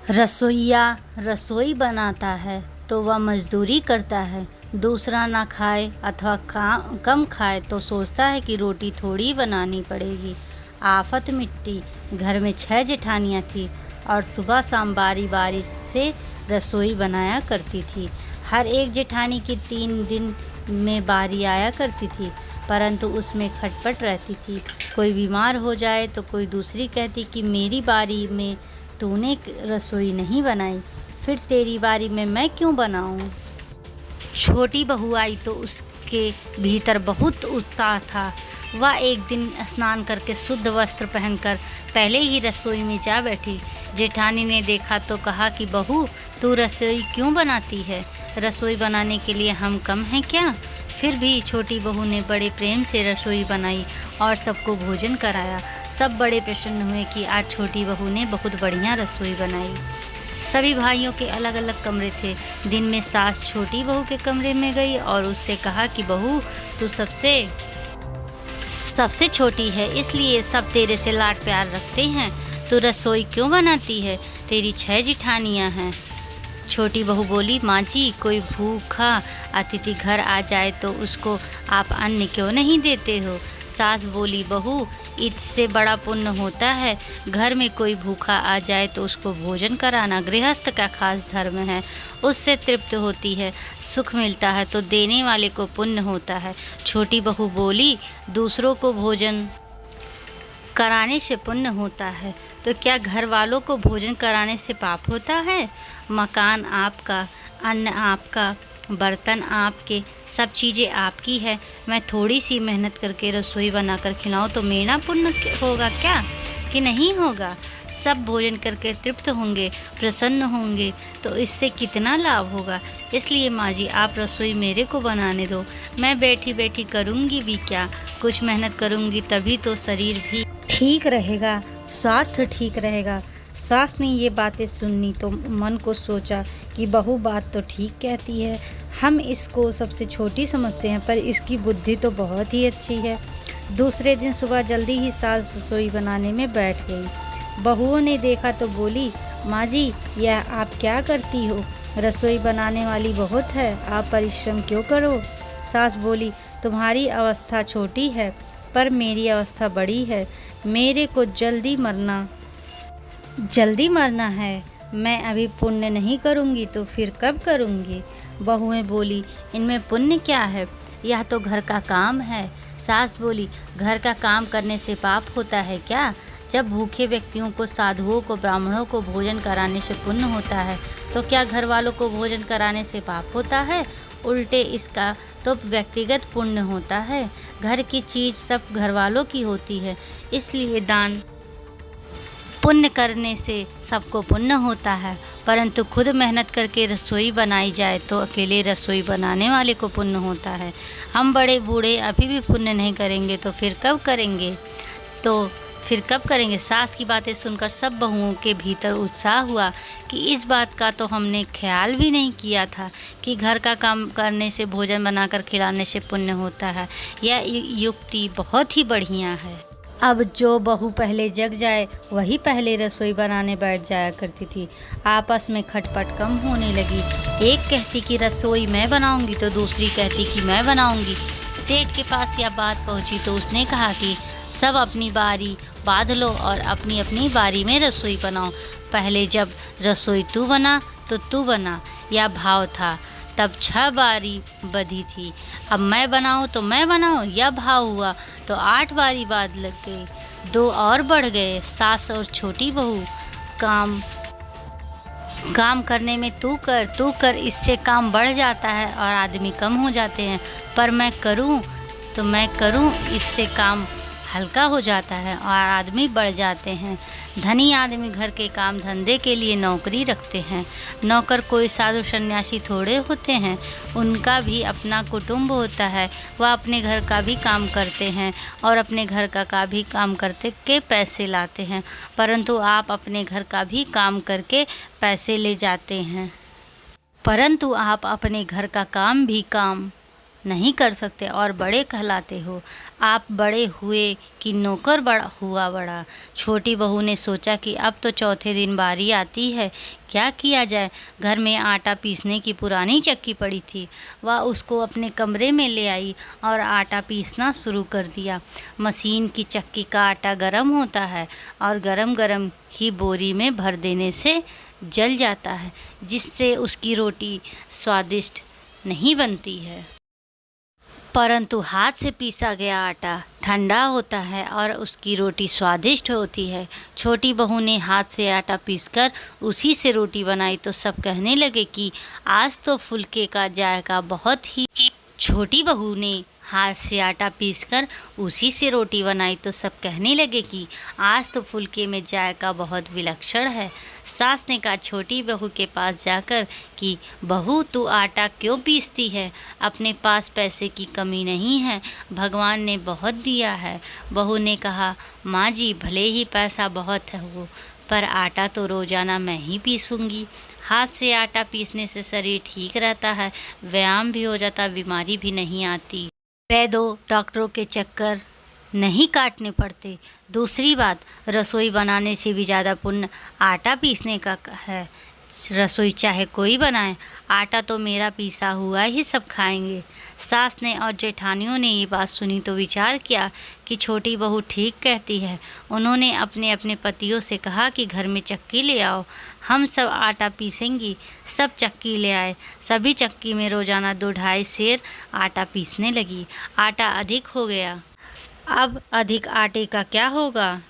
रसोइया रसोई बनाता है तो वह मजदूरी करता है। दूसरा ना खाए अथवा कम खाए तो सोचता है कि रोटी थोड़ी बनानी पड़ेगी। आफत मिट्टी। घर में 6 जेठानियाँ थी और सुबह शाम बारी बारी से रसोई बनाया करती थी। हर एक जेठानी की 3 दिन में बारी आया करती थी, परंतु उसमें खटपट रहती थी। कोई बीमार हो जाए तो कोई दूसरी कहती कि मेरी बारी में तूने रसोई नहीं बनाई, फिर तेरी बारी में मैं क्यों बनाऊं? छोटी बहू आई तो उसके भीतर बहुत उत्साह था। वह एक दिन स्नान करके शुद्ध वस्त्र पहनकर पहले ही रसोई में जा बैठी। जेठानी ने देखा तो कहा कि बहू, तू रसोई क्यों बनाती है? रसोई बनाने के लिए हम कम हैं क्या? फिर भी छोटी बहू ने बड़े प्रेम से रसोई बनाई और सबको भोजन कराया। सब बड़े प्रसन्न हुए कि आज छोटी बहू ने बहुत बढ़िया रसोई बनाई। सभी भाइयों के अलग अलग कमरे थे। दिन में सास छोटी बहू के कमरे में गई और उससे कहा कि बहू, तू सबसे छोटी है, इसलिए सब तेरे से लाड प्यार रखते हैं। तू रसोई क्यों बनाती है? तेरी 6 जेठानियाँ हैं। छोटी बहू बोली, माँ जी, कोई भूखा अतिथि घर आ जाए तो उसको आप अन्न क्यों नहीं देते हो? सास बोली, बहू, इससे बड़ा पुण्य होता है। घर में कोई भूखा आ जाए तो उसको भोजन कराना गृहस्थ का खास धर्म है। उससे तृप्त होती है, सुख मिलता है तो देने वाले को पुण्य होता है। छोटी बहू बोली, दूसरों को भोजन कराने से पुण्य होता है तो क्या घर वालों को भोजन कराने से पाप होता है? मकान आपका, अन्न आपका, बर्तन आपके, सब चीज़ें आपकी है। मैं थोड़ी सी मेहनत करके रसोई बनाकर खिलाऊं तो मेरा पुण्य होगा क्या कि नहीं होगा? सब भोजन करके तृप्त होंगे, प्रसन्न होंगे तो इससे कितना लाभ होगा। इसलिए माँ जी, आप रसोई मेरे को बनाने दो। मैं बैठी बैठी करूँगी भी क्या? कुछ मेहनत करूँगी तभी तो शरीर भी ठीक रहेगा, स्वास्थ्य ठीक रहेगा। सास ने ये बातें सुनी तो मन को सोचा कि बहू बात तो ठीक कहती है। हम इसको सबसे छोटी समझते हैं, पर इसकी बुद्धि तो बहुत ही अच्छी है। दूसरे दिन सुबह जल्दी ही सास रसोई बनाने में बैठ गई। बहुओं ने देखा तो बोली, माँ जी, यह आप क्या करती हो? रसोई बनाने वाली बहुत है, आप परिश्रम क्यों करो? सास बोली, तुम्हारी अवस्था छोटी है पर मेरी अवस्था बड़ी है। मेरे को जल्दी मरना है। मैं अभी पुण्य नहीं करूँगी तो फिर कब करूँगी? बहुएं बोली, इनमें पुण्य क्या है? यह तो घर का काम है। सास बोली, घर का काम करने से पाप होता है क्या? जब भूखे व्यक्तियों को, साधुओं को, ब्राह्मणों को भोजन कराने से पुण्य होता है तो क्या घर वालों को भोजन कराने से पाप होता है? उल्टे इसका तो व्यक्तिगत पुण्य होता है। घर की चीज़ सब घर वालों की होती है, इसलिए दान पुण्य करने से सबको पुण्य होता है। परंतु खुद मेहनत करके रसोई बनाई जाए तो अकेले रसोई बनाने वाले को पुण्य होता है। हम बड़े बूढ़े अभी भी पुण्य नहीं करेंगे तो फिर कब करेंगे? सास की बातें सुनकर सब बहुओं के भीतर उत्साह हुआ कि इस बात का तो हमने ख्याल भी नहीं किया था कि घर का काम करने से, भोजन बनाकर खिलाने से पुण्य होता है। यह युक्ति बहुत ही बढ़िया है। अब जो बहू पहले जग जाए वही पहले रसोई बनाने बैठ जाया करती थी। आपस में खटपट कम होने लगी। एक कहती कि रसोई मैं बनाऊंगी तो दूसरी कहती कि मैं बनाऊंगी। सेठ के पास यह बात पहुंची तो उसने कहा कि सब अपनी बारी बांध लो और अपनी अपनी बारी में रसोई बनाओ। पहले जब रसोई तू बना तो तू बना, यह भाव था। तब 6 बारी बधी थी। अब मैं बनाऊं तो मैं बनाऊं, यह भाव हुआ तो 8 बारी बाद लग गई। 2 और बढ़ गए। सास और छोटी बहू काम करने में तू कर, इससे काम बढ़ जाता है और आदमी कम हो जाते हैं। पर मैं करूं, इससे काम हल्का हो जाता है और आदमी बढ़ जाते हैं। धनी आदमी घर के काम धंधे के लिए नौकरी रखते हैं। नौकर कोई साधु सन्यासी थोड़े होते हैं, उनका भी अपना कुटुंब होता है। वह अपने घर का भी काम करते हैं और अपने घर का भी काम करते के पैसे लाते हैं। परंतु आप अपने घर का भी काम करके पैसे ले जाते हैं। परंतु आप अपने घर का काम नहीं कर सकते और बड़े कहलाते हो। आप बड़े हुए कि नौकर बड़ा हुआ बड़ा। छोटी बहू ने सोचा कि अब तो चौथे दिन बारी आती है, क्या किया जाए। घर में आटा पीसने की पुरानी चक्की पड़ी थी, वह उसको अपने कमरे में ले आई और आटा पीसना शुरू कर दिया। मशीन की चक्की का आटा गरम होता है और गरम गरम ही बोरी में भर देने से जल जाता है, जिससे उसकी रोटी स्वादिष्ट नहीं बनती है। परंतु हाथ से पीसा गया आटा ठंडा होता है और उसकी रोटी स्वादिष्ट होती है। छोटी बहू ने हाथ से आटा पीसकर उसी से रोटी बनाई तो सब कहने लगे कि आज तो फुलके का जायका बहुत ही। छोटी बहू ने हाथ से आटा पीसकर उसी से रोटी बनाई तो सब कहने लगे कि आज तो फुलके में जायका बहुत विलक्षण है। सास ने कहा छोटी बहू के पास जाकर कि बहू तू आटा क्यों पीसती है, अपने पास पैसे की कमी नहीं है, भगवान ने बहुत दिया है। बहू ने कहा माँ जी भले ही पैसा बहुत है वो, पर आटा तो रोज़ाना मैं ही पीसूँगी। हाथ से आटा पीसने से शरीर ठीक रहता है, व्यायाम भी हो जाता, बीमारी भी नहीं आती, वैद्यों डॉक्टरों के चक्कर नहीं काटने पड़ते। दूसरी बात, रसोई बनाने से भी ज़्यादा पुण्य आटा पीसने का है। रसोई चाहे कोई बनाए, आटा तो मेरा पीसा हुआ ही सब खाएंगे। सास ने और जेठानियों ने ये बात सुनी तो विचार किया कि छोटी बहू ठीक कहती है। उन्होंने अपने अपने पतियों से कहा कि घर में चक्की ले आओ, हम सब आटा पीसेंगी। सब चक्की ले आए। सभी चक्की में रोज़ाना 2-2.5 सेर आटा पीसने लगी। आटा अधिक हो गया। अब अधिक आटे का क्या होगा।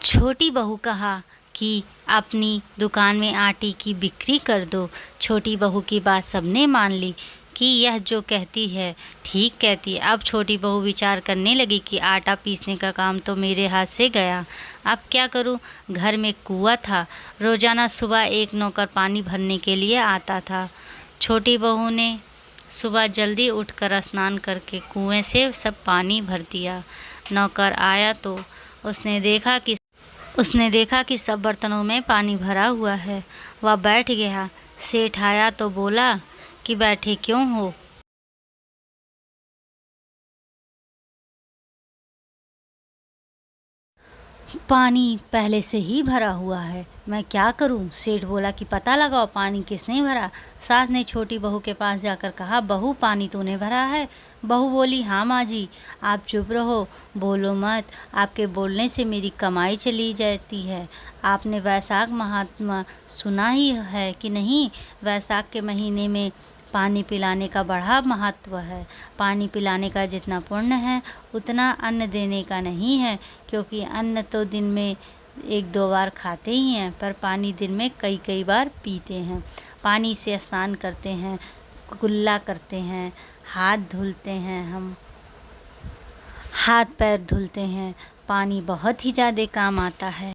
छोटी बहू कहा कि अपनी दुकान में आटे की बिक्री कर दो। छोटी बहू की बात सबने मान ली कि यह जो कहती है ठीक कहती है। अब छोटी बहू विचार करने लगी कि आटा पीसने का काम तो मेरे हाथ से गया, अब क्या करूं। घर में कुआं था, रोज़ाना सुबह एक नौकर पानी भरने के लिए आता था। छोटी बहू ने सुबह जल्दी उठकर स्नान करके कुएं से सब पानी भर दिया। नौकर आया तो उसने देखा कि सब बर्तनों में पानी भरा हुआ है। वह बैठ गया। सेठ आया तो बोला कि बैठे क्यों हो। पानी पहले से ही भरा हुआ है, मैं क्या करूं। सेठ बोला कि पता लगाओ पानी किसने भरा। सास ने छोटी बहू के पास जाकर कहा बहू पानी तूने भरा है। बहू बोली हाँ माँ जी। आप चुप रहो, बोलो मत, आपके बोलने से मेरी कमाई चली जाती है। आपने वैशाख महात्मा सुना ही है कि नहीं। वैशाख के महीने में पानी पिलाने का बड़ा महत्व है। पानी पिलाने का जितना पुण्य है उतना अन्न देने का नहीं है, क्योंकि अन्न तो दिन में 1-2 बार खाते ही हैं, पर पानी दिन में कई कई बार पीते हैं। पानी से स्नान करते हैं, कुल्ला करते हैं, हाथ धुलते हैं, हम हाथ पैर धुलते हैं। पानी बहुत ही ज़्यादा काम आता है।